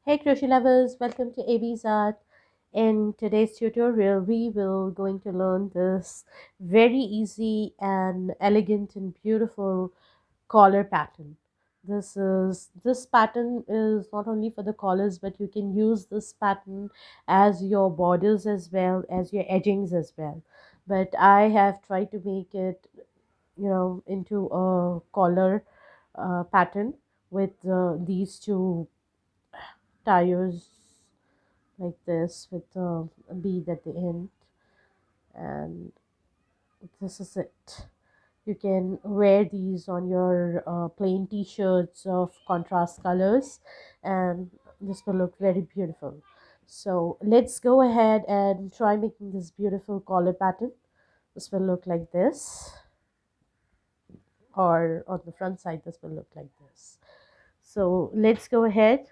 Hey crochet lovers, welcome to AB's Art. In today's tutorial, we will going to learn this very easy and elegant and beautiful collar pattern. This pattern is not only for the collars, but you can use this pattern as your borders as well as your edgings as well. But I have tried to make it, into a collar pattern with these two tires like this with a bead at the end, and this is it. You can wear these on your plain t-shirts of contrast colors, and this will look very beautiful. So let's go ahead and try making this beautiful collar pattern. This will look like this, or on the front side this will look like this. So let's go ahead.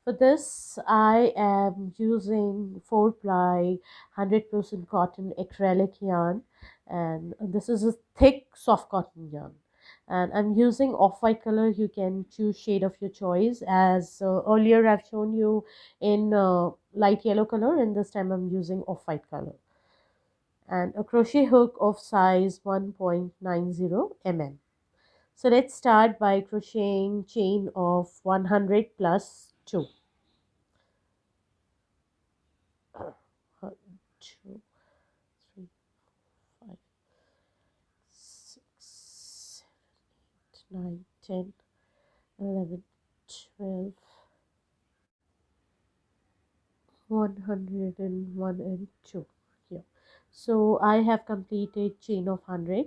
For this, I am using 4-ply 100% cotton acrylic yarn, and this is a thick soft cotton yarn. And I'm using off-white color. You can choose shade of your choice. As earlier I've shown you in light yellow color, and this time I'm using off-white color. And a crochet hook of size 1.90 mm. So let's start by crocheting chain of 100 plus 2. 1, 2, 3, 5, 6, 7, 8, 9, 10, 11, 12, 101 and 2 here. So I have completed chain of 100,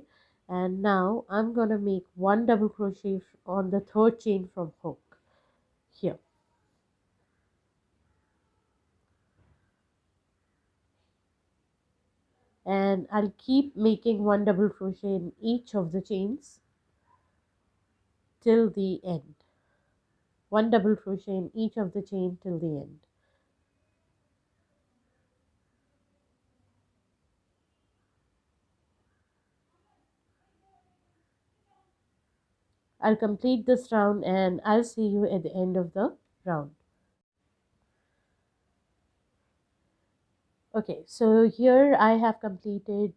and now I'm gonna make one double crochet on the third chain from hook here. And I'll keep making one double crochet in each of the chains till the end. One double crochet in each of the chain till the end. I'll complete this round and I'll see you at the end of the round. Okay, so here I have completed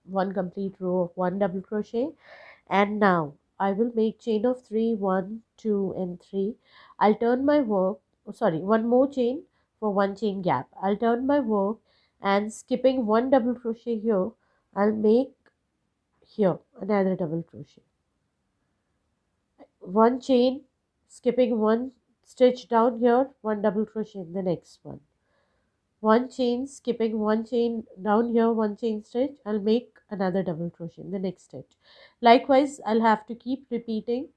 one complete row of one double crochet, and now I will make chain of 3, 1, 2 and 3. I'll turn my work, one more chain for one chain gap. I'll turn my work and skipping one double crochet here, I'll make here another double crochet. One chain, skipping one stitch down here, one double crochet in the next one chain, skipping one chain down here, one chain stitch, I'll make another double crochet in the next stitch. Likewise, I'll have to keep repeating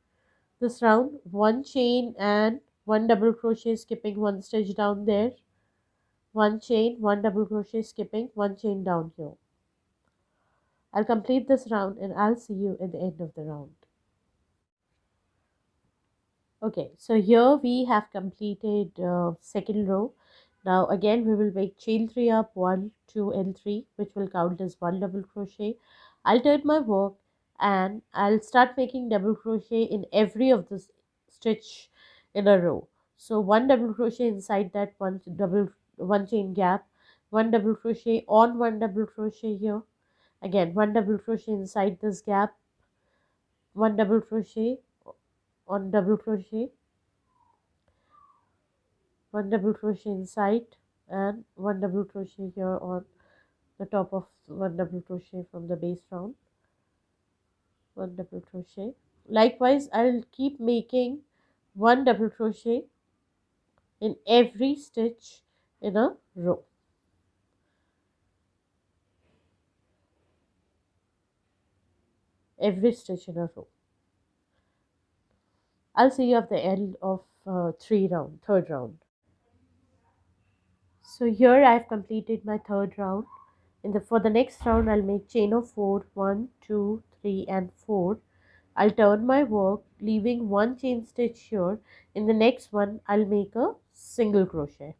this round. One chain and one double crochet, skipping one stitch down there, one chain, one double crochet, skipping one chain down here. I'll complete this round and I'll see you at the end of the round. Okay, so here we have completed second row. Now again we will make chain 3 up, 1, 2 and 3, which will count as one double crochet. I'll turn my work and I'll start making double crochet in every of the stitch in a row. So one double crochet inside that one chain gap, one double crochet on one double crochet here, again one double crochet inside this gap, one double crochet on double crochet, one double crochet inside, and one double crochet here on the top of one double crochet from the base round, one double crochet. Likewise, I'll keep making one double crochet in every stitch in a row. Every stitch in a row. I'll see you at the end of third round. So here I've completed my third round. For the next round, I'll make chain of 4, 1, 2, 3 and 4. I'll turn my work, leaving one chain stitch here. In the next one, I'll make a single crochet.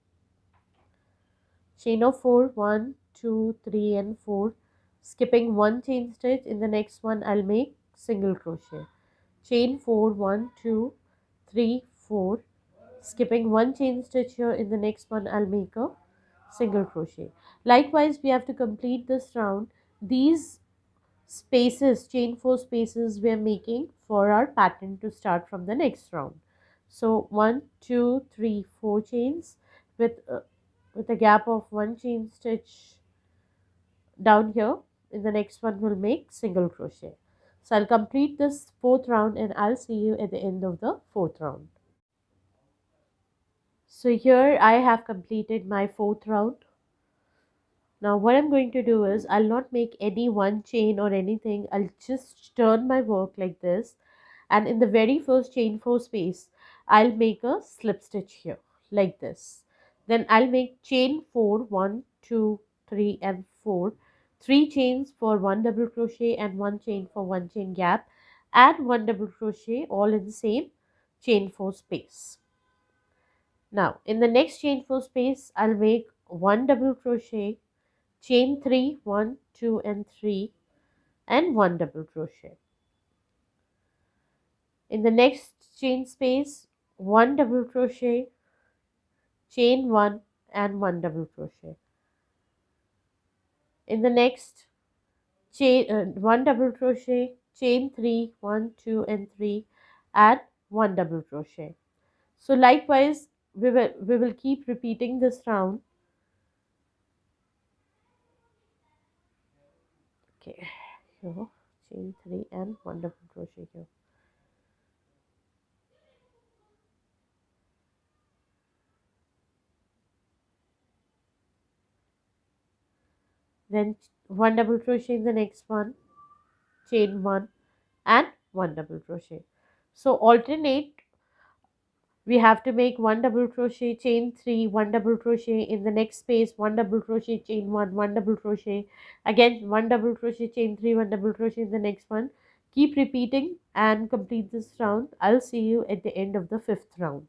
Chain of 4, 1, 2, 3 and 4. Skipping one chain stitch. In the next one, I'll make single crochet. Chain 4, 1, 2, 3, 4. skipping one chain stitch here. In the next one I'll make a single crochet. Likewise, we have to complete this round. These spaces, chain 4 spaces, we are making for our pattern to start from the next round. So 1 2 3 4 chains with a gap of one chain stitch down here. In the next one we'll make single crochet. So I'll complete this fourth round and I'll see you at the end of the fourth round. So here I have completed my fourth round. Now what I'm going to do is I'll not make any one chain or anything. I'll just turn my work like this, and in the very first chain 4 space I'll make a slip stitch here like this. Then I'll make chain 4, 1 2 3 and 4, 3 chains for one double crochet and one chain for one chain gap, add one double crochet all in the same chain 4 space. Now in the next chain 4 space I'll make one double crochet, chain 3, 1 2 and 3, and one double crochet. In the next chain space, one double crochet, chain 1 and one double crochet. In the next chain one double crochet, chain 3, 1 2 and 3, add one double crochet. So likewise we will keep repeating this round. Okay, here chain 3 and one double crochet here. Then one double crochet in the next one, chain 1 and one double crochet. So alternate, we have to make one double crochet, chain 3, one double crochet, in the next space one double crochet, chain 1, one double crochet, again one double crochet, chain 3, one double crochet in the next one. Keep repeating and complete this round. I'll see you at the end of the fifth round.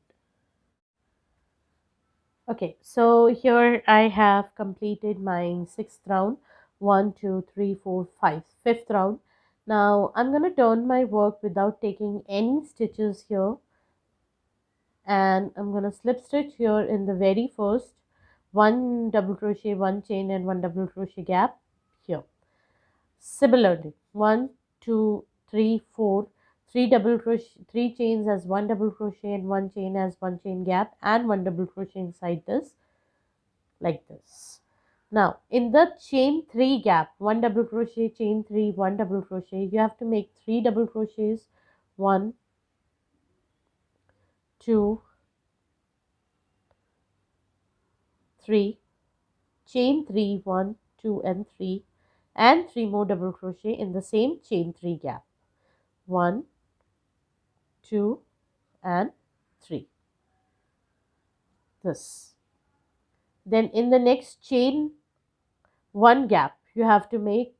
Okay, so here I have completed my sixth round. 1 2 3 4 5, fifth round. Now I'm going to turn my work without taking any stitches here, and I'm going to slip stitch here in the very first, one double crochet, one chain and one double crochet gap here. Similarly, 1 2 3 4, three double crochet, three chains as one double crochet and one chain as one chain gap, and one double crochet inside this like this. Now in the chain 3 gap, one double crochet, chain 3, one double crochet, you have to make 3 double crochets, 1 2 3, chain 3, 1 2 and 3, and 3 more double crochet in the same chain 3 gap, 1 2 and 3, this. Then in the next chain 1 gap you have to make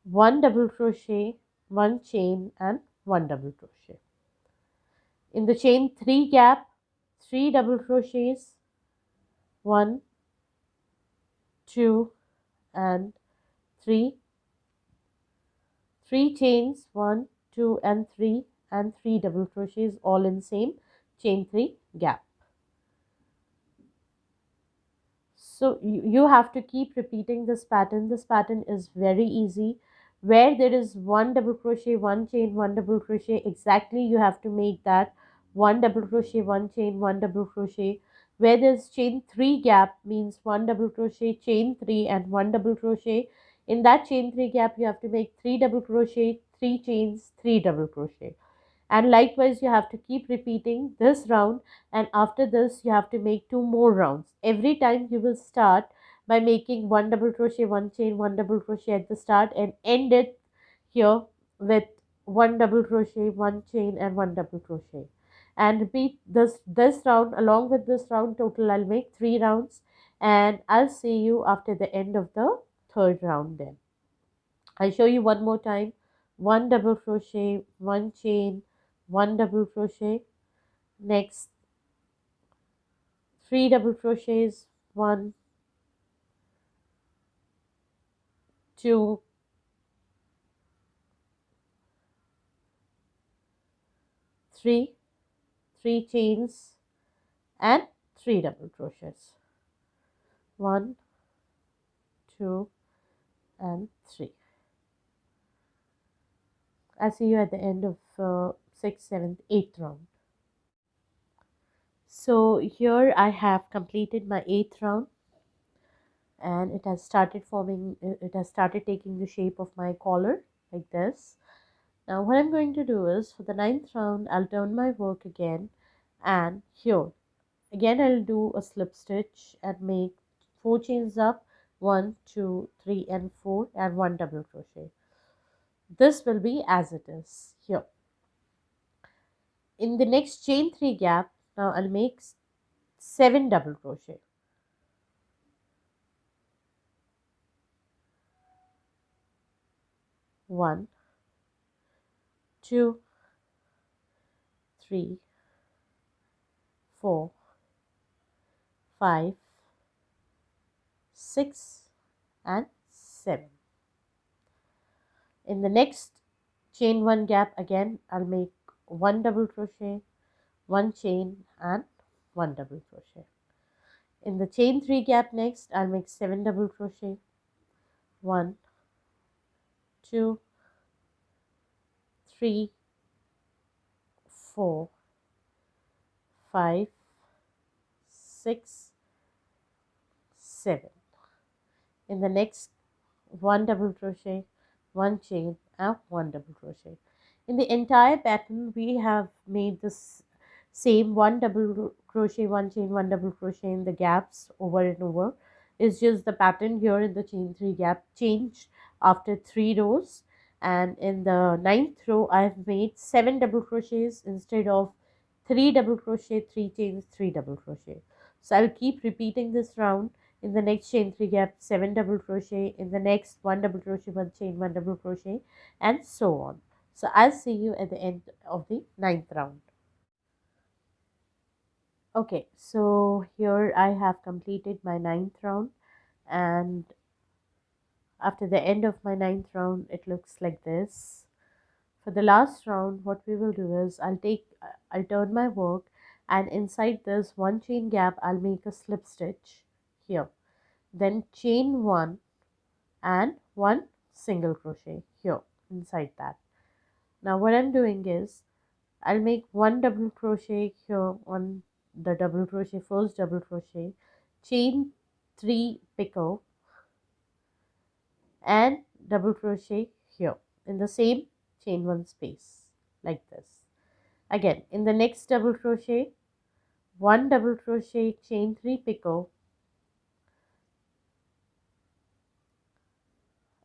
one double crochet, one chain and one double crochet. In the chain 3 gap, 3 double crochets, 1 2 and 3, 3 chains, 1 2 and 3, and 3 double crochets all in same chain 3 gap. So you have to keep repeating this pattern. This pattern is very easy. Where there is one double crochet, one chain, one double crochet, exactly you have to make that one double crochet, one chain, one double crochet. Where there's chain 3 gap means one double crochet, chain 3 and one double crochet. In that chain 3 gap you have to make 3 double crochet, 3 chains, 3 double crochet. And likewise you have to keep repeating this round, and after this you have to make 2 more rounds. Every time you will start by making one double crochet, one chain, one double crochet at the start, and end it here with one double crochet, one chain and one double crochet, and repeat this round along with this round. Total I'll make 3 rounds, and I'll see you after the end of the third round. Then I'll show you one more time. One double crochet, one chain, one double crochet, next 3 double crochets, 1 2 3, 3 chains, and 3 double crochets. 1, 2 and 3. I'll see you at the end of 6th, 7th, 8th round. So here I have completed my 8th round, and it has started taking the shape of my collar like this. Now what I'm going to do is, for the 9th round, I'll turn my work again, and here again I'll do a slip stitch and make 4 chains up, 1, 2, 3 and 4, and 1 double crochet. This will be as it is here. In the next chain 3 gap, now I'll make 7 double crochet. 1, 2, 3, 4, 5, 6 and 7. In the next chain 1 gap, again I'll make 1 double crochet, 1 chain and 1 double crochet. In the chain 3 gap next, I'll make 7 double crochet, 1, 2, 3, 4, 5, 6, 7. In the next, 1 double crochet, 1 chain and 1 double crochet. In the entire pattern, we have made this same 1 double crochet, 1 chain, 1 double crochet in the gaps over and over. It's just the pattern here in the chain 3 gap changed after 3 rows, and in the 9th row I've made 7 double crochets instead of 3 double crochet, 3 chains, 3 double crochet. So I'll keep repeating this round. In the next chain 3 gap, 7 double crochet, in the next 1 double crochet, 1 chain, 1 double crochet, and so on. So I'll see you at the end of the 9th round. Okay, so here I have completed my 9th round, and after the end of my 9th round it looks like this. For the last round, what we will do is I'll turn my work, and inside this 1 chain gap I'll make a slip stitch here, then chain 1 and 1 single crochet here inside that. Now what I'm doing is, I'll make 1 double crochet here on the double crochet, first double crochet, chain 3 picot and double crochet here in the same chain 1 space like this. Again, in the next double crochet, 1 double crochet, chain 3 picot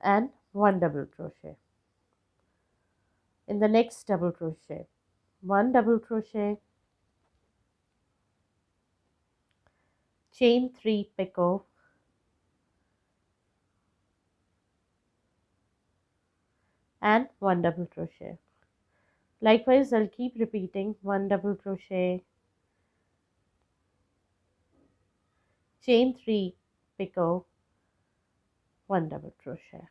and 1 double crochet. In the next double crochet, 1 double crochet, chain 3 picot and 1 double crochet. Likewise, I'll keep repeating 1 double crochet, chain 3 picot, 1 double crochet.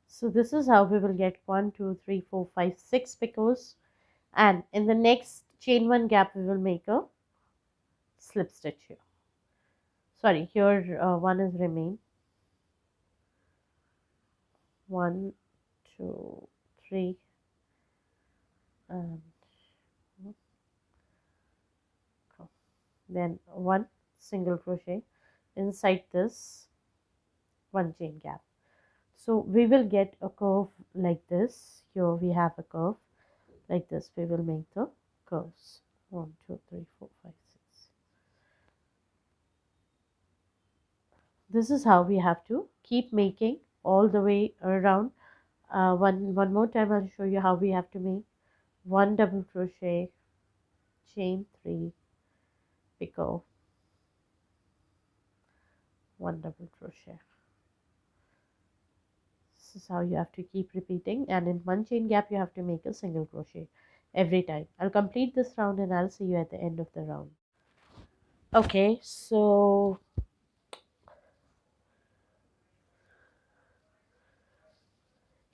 So this is how we will get 1, 2, 3, 4, 5, 6 picots, and in the next chain 1 gap we will make a slip stitch here. Sorry, here 1 is remain. 1, 2, 3 and then 1 single crochet inside this 1 chain gap. So we will get a curve like this. Here we have a curve like this. We will make the curves. 1, 2, 3, 4, 5, 6. This is how we have to keep making all the way around. One more time I'll show you how we have to make 1 double crochet, chain 3 picot, 1 double crochet, This is how you have to keep repeating, and in one chain gap you have to make a single crochet every time. I'll complete this round and I'll see you at the end of the round. Okay, so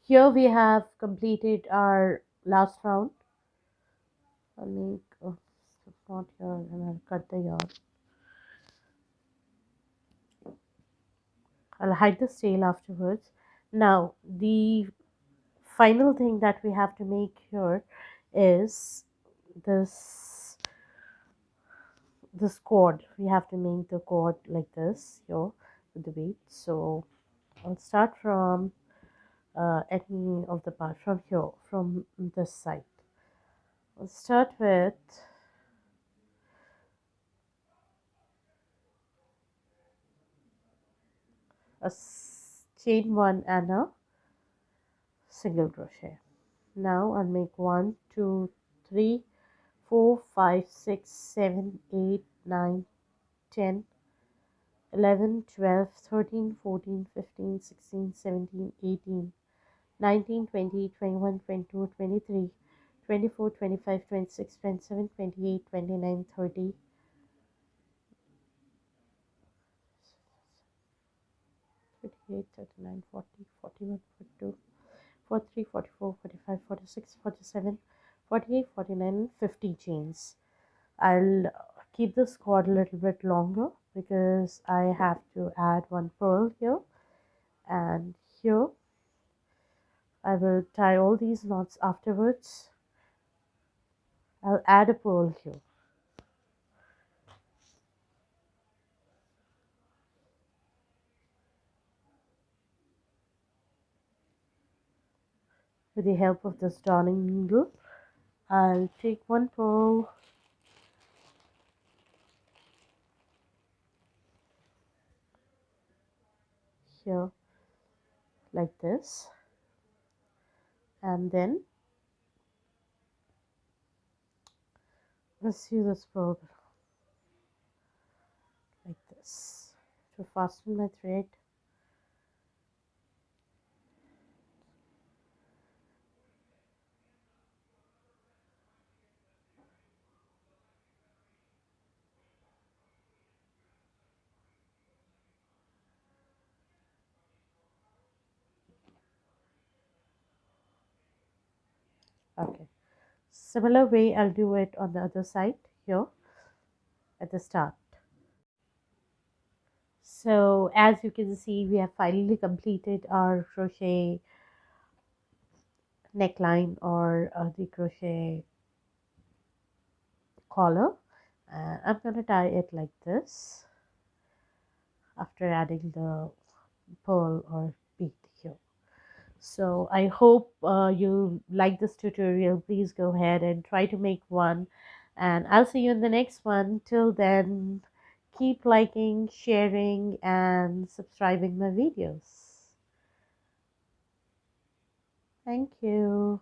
here we have completed our last round. I'll make a knot here and I'll cut the yarn. I'll hide the tail afterwards. Now the final thing that we have to make here is this cord. We have to make the cord like this here with the bead. So I'll start from any of the part from here, from this side. I'll start with a chain one and a single crochet. Now I'll make 1 2 3 4 5 6 7 8 9 10 11 12 13 14 15 16 17 18 19 20 21 22 23 24 25 26 27 28 29 30 38 39 40 41 42 43 44 45 46 47 48 49 50 chains. I'll keep this cord a little bit longer because I have to add one pearl here, and here I will tie all these knots afterwards. I'll add a pearl here. With the help of this darning needle, I'll take one pearl here like this, and then let's use this pearl like this to fasten my thread. Okay, similar way I'll do it on the other side here at the start. So as you can see, we have finally completed our crochet neckline, or the crochet collar. I'm going to tie it like this after adding the pearl or bead here. So I hope you like this tutorial. Please go ahead and try to make one, and I'll see you in the next one. Till then, keep liking, sharing, and subscribing my videos. Thank you.